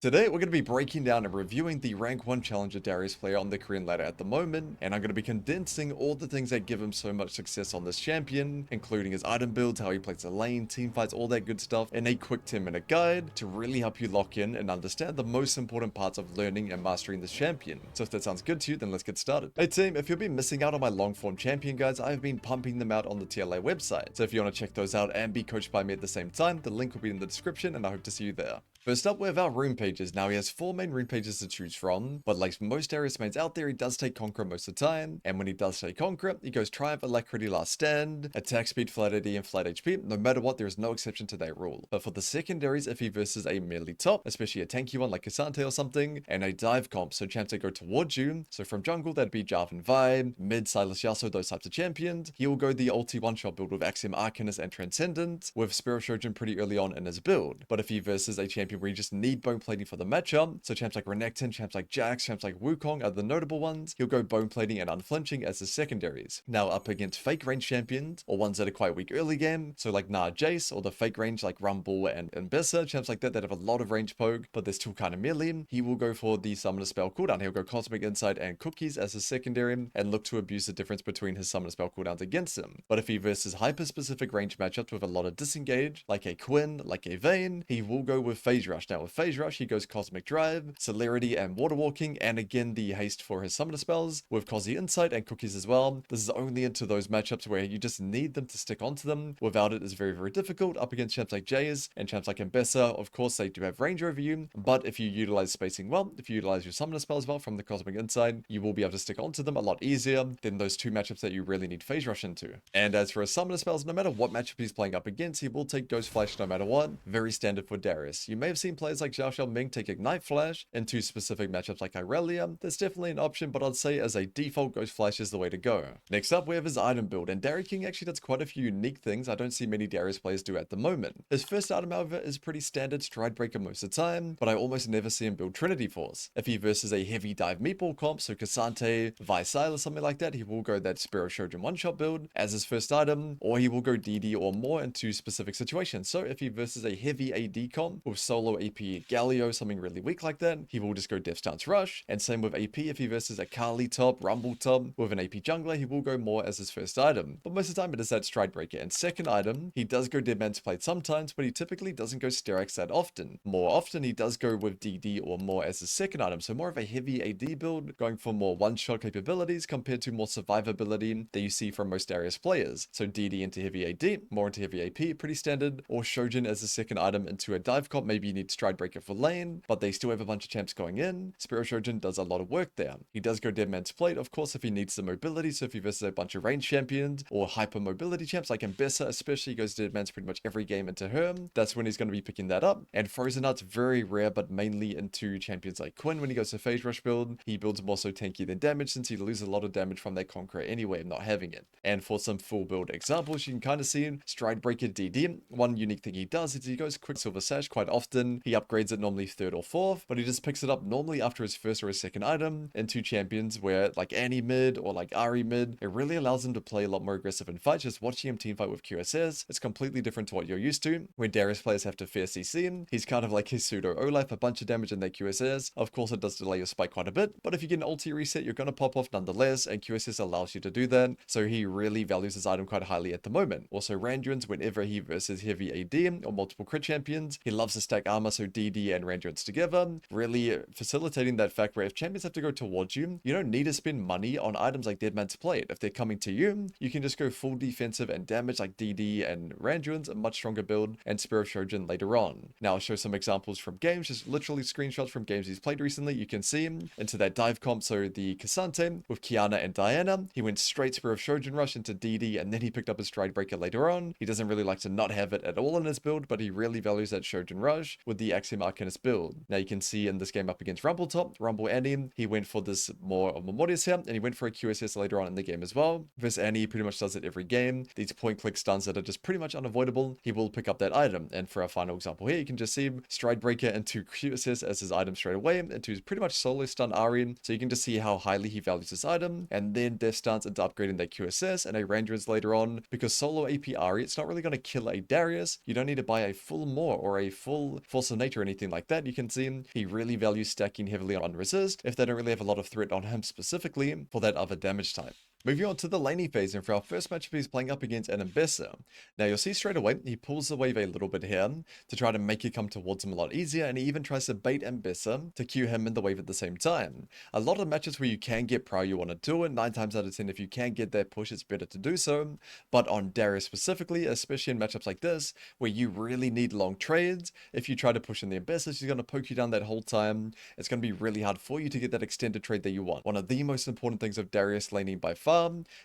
Today, we're going to be breaking down and reviewing the rank 1 challenger Darius player on the Korean ladder at the moment, and I'm going to be condensing all the things that give him so much success on this champion, including his item builds, how he plays the lane, team fights, all that good stuff, in a quick 10-minute guide to really help you lock in and understand the most important parts of learning and mastering this champion. So if that sounds good to you, then let's get started. Hey team, if you've been missing out on my long form champion guides, I've been pumping them out on the TLA website. So if you want to check those out and be coached by me at the same time, the link will be in the description and I hope to see you there. First up, we have our rune pages. Now, he has 4 main rune pages to choose from, but like most Darius mains out there, he does take Conqueror most of the time, and when he does take Conqueror, he goes Triumph, Alacrity, Last Stand, Attack Speed, Flight AD, and Flight HP. No matter what, there is no exception to that rule. But for the secondaries, if he versus a melee top, especially a tanky one like Cassante or something, and a dive comp, so champs that go towards you, so from jungle, that'd be Jarvan Vibe, mid, Silas Yasuo, those types of champions, he will go the ulti one-shot build with Axiom Arcanist and Transcendent, with Spirit Trojan pretty early on in his build. But if he versus a champion where you just need bone plating for the matchup, so champs like Renekton, champs like Jax, champs like Wukong are the notable ones, he'll go bone plating and unflinching as his secondaries. Now up against fake range champions, or ones that are quite weak early game, so like Jace, or the fake range like Rumble and Bessa, champs like that have a lot of range poke, but they're still kind of melee, he will go for the summoner spell cooldown. He'll go Cosmic Insight and Cookies as his secondary, and look to abuse the difference between his summoner spell cooldowns against him. But if he versus hyper-specific range matchups with a lot of disengage, like a Quinn, like a Vayne, he will go with Phase Rush. Now with Phase Rush, he goes Cosmic Drive, Celerity, and Water Walking, and again the haste for his summoner spells, with Cosy Insight and Cookies as well. This is only into those matchups where you just need them to stick onto them. Without it is very, very difficult. Up against champs like Jace and champs like Mbessa, of course they do have range over you, but if you utilize spacing well, if you utilize your summoner spells well from the Cosmic Insight, you will be able to stick onto them a lot easier than those two matchups that you really need Phase Rush into. And as for his summoner spells, no matter what matchup he's playing up against, he will take Ghost Flash no matter what. Very standard for Darius. You may have seen players like Xiao Xiaoming take Ignite Flash into specific matchups like Irelia. That's definitely an option, but I'd say as a default, Ghost Flash is the way to go. Next up, we have his item build, and Dariking actually does quite a few unique things I don't see many Darius players do at the moment. His first item, however, is pretty standard Stride Breaker most of the time, but I almost never see him build Trinity Force. If he versus a heavy dive meatball comp, so Cassante, Visile or something like that, he will go that Spirit Trojan one-shot build as his first item, or he will go DD or more into specific situations. So if he versus a heavy AD comp with solo AP Galio, something really weak like that, he will just go Death Stance Rush, and same with AP. If he versus a Kali top, Rumble top with an AP jungler, he will go more as his first item, but most of the time it is that Stride Breaker. And second item, he does go Dead Man's Plate sometimes, but he typically doesn't go Sterak's that often. More often he does go with DD or more as his second item, so more of a heavy AD build, going for more one-shot capabilities compared to more survivability that you see from most Darius players. So DD into heavy AD, more into heavy AP, pretty standard, or Shojin as a second item into a dive comp. Maybe you need Stride Breaker for lane, but they still have a bunch of champs going in. Spirit Shojin does a lot of work there. He does go Dead Man's Plate, of course, if he needs the mobility, so if he versus a bunch of range champions or hyper mobility champs like Mbessa, especially, he goes Dead Man's pretty much every game into her. That's when he's going to be picking that up. And Frozen Heart's very rare, but mainly into champions like Quinn. When he goes to Phase Rush build, he builds more so tanky than damage, since he loses a lot of damage from that Conqueror anyway, not having it. And for some full build examples, you can kind of see Stride Breaker DD. One unique thing he does is he goes Quicksilver Sash quite often. He upgrades it normally third or fourth, but he just picks it up normally after his first or his second item into champions where like Annie mid or like Ari mid, it really allows him to play a lot more aggressive in fights. Just watching him teamfight with QSS, it's completely different to what you're used to, where Darius players have to fair CC him. He's kind of like his pseudo Olaf, a bunch of damage in their QSS. Of course, it does delay your spike quite a bit, but if you get an ulti reset, you're going to pop off nonetheless, and QSS allows you to do that, so he really values his item quite highly at the moment. Also, Randuin's, whenever he versus heavy AD or multiple crit champions, he loves to stack armor, so DD and Randuin's together, really facilitating that fact where if champions have to go towards you, you don't need to spend money on items like Dead Man's Plate. If they're coming to you, you can just go full defensive and damage like DD and Randuin's, a much stronger build, and Spirit Trojan later on. Now I'll show some examples from games, just literally screenshots from games he's played recently. You can see him into that dive comp, so the Cassante with Kiana and Diana, he went straight Spirit Trojan Rush into DD, and then he picked up his Stride Breaker later on. He doesn't really like to not have it at all in his build, but he really values that Trojan Rush with the Axiom Arcanist build. Now you can see in this game up against Rumble top, Rumble Annie, he went for this more of Memorius here, and he went for a QSS later on in the game as well. Versus Annie, he pretty much does it every game. These point-click stuns that are just pretty much unavoidable, he will pick up that item. And for our final example here, you can just see him Stride Breaker into QSS as his item straight away, into his pretty much solo stun Ari. So you can just see how highly he values this item, and then Death Stance into upgrading that QSS and a Ranger's later on, because solo AP Ari, it's not really going to kill a Darius. You don't need to buy a full more or a full force of nature or anything like that. You can see he really values stacking heavily on resist if they don't really have a lot of threat on him specifically for that other damage type. Moving on to the laning phase, and for our first matchup, he's playing up against an Ambassador. Now, you'll see straight away, he pulls the wave a little bit here to try to make it come towards him a lot easier, and he even tries to bait Ambassador to queue him in the wave at the same time. A lot of matches where you can get pro, you want to do it. 9 times out of 10, if you can get that push, it's better to do so. But on Darius specifically, especially in matchups like this, where you really need long trades, if you try to push in the Ambassador, she's going to poke you down that whole time. It's going to be really hard for you to get that extended trade that you want. One of the most important things of Darius laning by far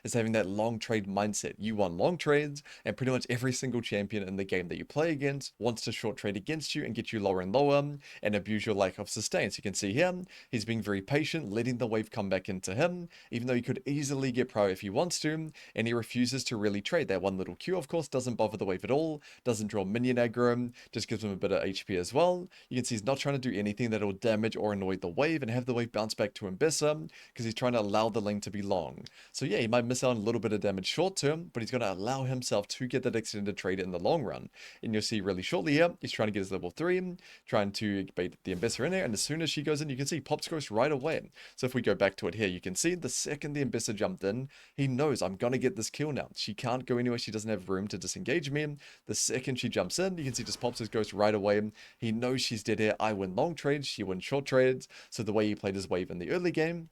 is having that long trade mindset. You want long trades, and pretty much every single champion in the game that you play against wants to short trade against you and get you lower and lower and abuse your lack of sustain. So you can see here, he's being very patient, letting the wave come back into him, even though he could easily get pro if he wants to, and he refuses to really trade. That one little Q, of course, doesn't bother the wave at all, doesn't draw minion aggro, just gives him a bit of HP as well. You can see he's not trying to do anything that will damage or annoy the wave and have the wave bounce back to Ambessa, because he's trying to allow the lane to be long. So yeah, he might miss out on a little bit of damage short term, but he's going to allow himself to get that extended trade in the long run. And you'll see really shortly here, he's trying to get his level 3, trying to bait the Ambassador in there, and as soon as she goes in, you can see pops Ghost right away. So if we go back to it here, you can see the second the Ambassador jumped in, he knows I'm going to get this kill now. She can't go anywhere, she doesn't have room to disengage me. The second she jumps in, you can see just pops his Ghost right away. He knows she's dead here. I win long trades, she wins short trades. So the way he played his wave in the early game,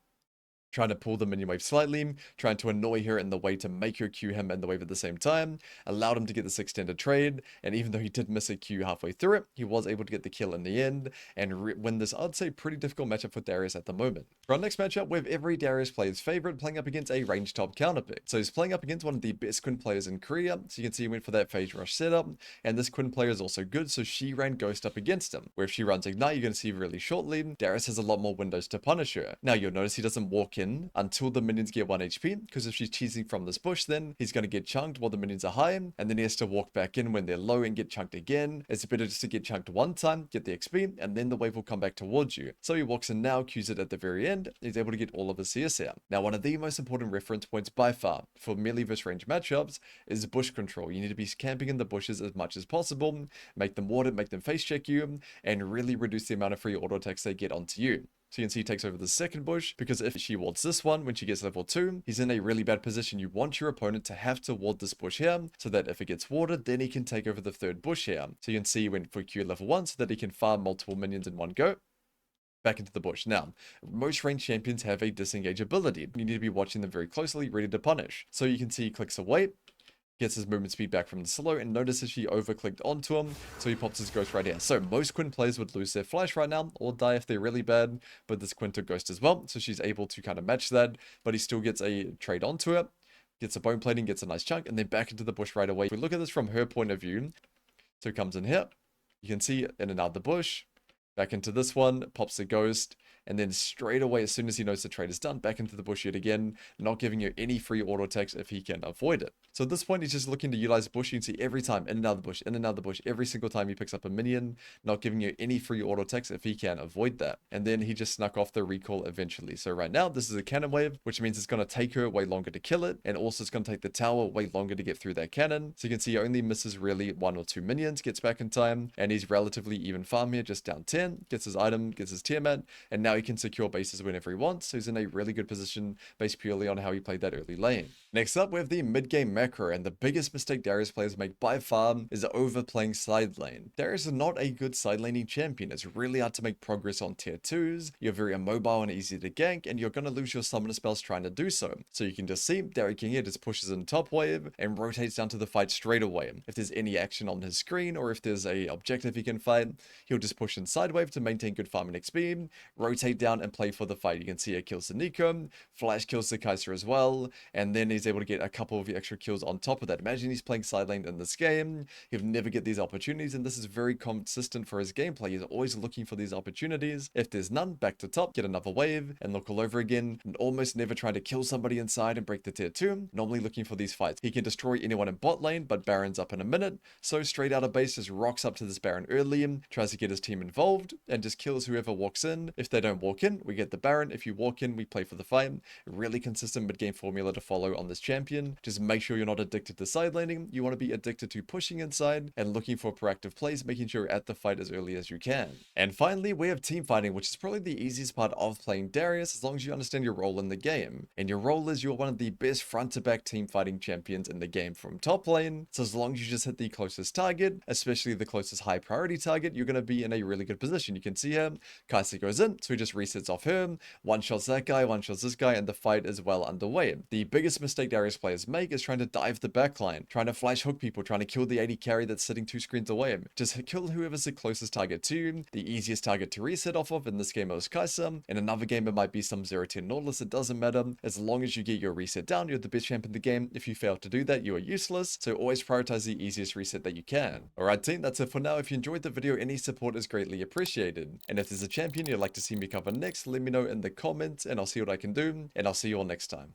trying to pull the minion wave slightly, trying to annoy her in the way to make her Q him and the wave at the same time, allowed him to get this extended trade, and even though he did miss a Q halfway through it, he was able to get the kill in the end, and win this, I'd say, pretty difficult matchup for Darius at the moment. For our next matchup, we have every Darius player's favorite playing up against a range top counterpick. So he's playing up against one of the best Quinn players in Korea, so you can see he went for that phase rush setup, and this Quinn player is also good, so she ran Ghost up against him, where if she runs Ignite, you're going to see really shortly, Darius has a lot more windows to punish her. Now you'll notice he doesn't walk in until the minions get 1 HP, because if she's cheesing from this bush, then he's going to get chunked while the minions are high, and then he has to walk back in when they're low and get chunked again. It's better just to get chunked one time, get the XP, and then the wave will come back towards you. So he walks in now, Qs it at the very end, he's able to get all of his CS out. Now one of the most important reference points by far for melee versus range matchups is bush control. You need to be camping in the bushes as much as possible, make them ward it, make them face check you, and really reduce the amount of free auto attacks they get onto you. So you can see he takes over the second bush, because if she wards this one when she gets level 2, he's in a really bad position. You want your opponent to have to ward this bush here, so that if it gets warded, then he can take over the third bush here. So you can see he went for Q level 1 so that he can farm multiple minions in one go. Back into the bush. Now, most ranged champions have a disengage ability. You need to be watching them very closely, ready to punish. So you can see he clicks away, gets his movement speed back from the slow, and notices she overclicked onto him, so he pops his Ghost right here. So most Quinn players would lose their flash right now, or die if they're really bad, but this Quinn took Ghost as well, so she's able to kind of match that, but he still gets a trade onto it, gets a bone plating, gets a nice chunk, and then back into the bush right away. If we look at this from her point of view, so he comes in here, you can see in and out of the bush, back into this one, pops the Ghost, and then straight away, as soon as he knows the trade is done, back into the bush yet again, not giving you any free auto attacks if he can avoid it. So at this point, he's just looking to utilize bush. You can see every time, in and out of the bush, in and out of the bush, every single time he picks up a minion, not giving you any free auto attacks if he can avoid that. And then he just snuck off the recall eventually. So right now, this is a cannon wave, which means it's going to take her way longer to kill it, and also it's going to take the tower way longer to get through that cannon. So you can see he only misses really 1 or 2 minions, gets back in time, and he's relatively even farm here, just down 10, gets his item, gets his Tiamat, and now he can secure bases whenever he wants, so he's in a really good position based purely on how he played that early lane. Next up, we have the mid-game macro, and the biggest mistake Darius players make by far is overplaying side lane. Darius is not a good side laning champion. It's really hard to make progress on tier 2s, you're very immobile and easy to gank, and you're going to lose your summoner spells trying to do so. So you can just see Dariking here just pushes in top wave and rotates down to the fight straight away. If there's any action on his screen, or if there's a objective he can fight, he'll just push in side wave to maintain good farm and XP, rotate down and play for the fight. You can see it kills the Nico, flash kills the Kaiser as well, and then he's able to get a couple of extra kills on top of that. Imagine he's playing side lane in this game, he'll never get these opportunities, and this is very consistent for his gameplay. He's always looking for these opportunities. If there's none, back to top, get another wave, and look all over again, and almost never try to kill somebody inside and break the tier 2, normally looking for these fights. He can destroy anyone in bot lane, but Baron's up in a minute, so straight out of base just rocks up to this Baron early, tries to get his team involved, and just kills whoever walks in. If they don't don't walk in, we get the Baron. If you walk in, we play for the fight. Really consistent mid-game formula to follow on this champion. Just make sure you're not addicted to side laning. You want to be addicted to pushing inside and looking for proactive plays, making sure you're at the fight as early as you can. And finally, we have team fighting, which is probably the easiest part of playing Darius as long as you understand your role in the game. And your role is you're one of the best front-to-back team fighting champions in the game from top lane. So as long as you just hit the closest target, especially the closest high priority target, you're going to be in a really good position. You can see here, Kai'Sa goes in, so he just resets off her, one-shots that guy, one-shots this guy, and the fight is well underway. The biggest mistake Darius players make is trying to dive the backline, trying to flash hook people, trying to kill the AD carry that's sitting 2 screens away. Just kill whoever's the closest target to you. The easiest target to reset off of in this game is Kai'Sa. In another game, it might be some 0-10 Nautilus. It doesn't matter. As long as you get your reset down, you're the best champ in the game. If you fail to do that, you are useless. So always prioritize the easiest reset that you can. Alright team, that's it for now. If you enjoyed the video, any support is greatly appreciated. And if there's a champion you'd like to see me cover next, let me know in the comments and I'll see what I can do. And I'll see you all next time.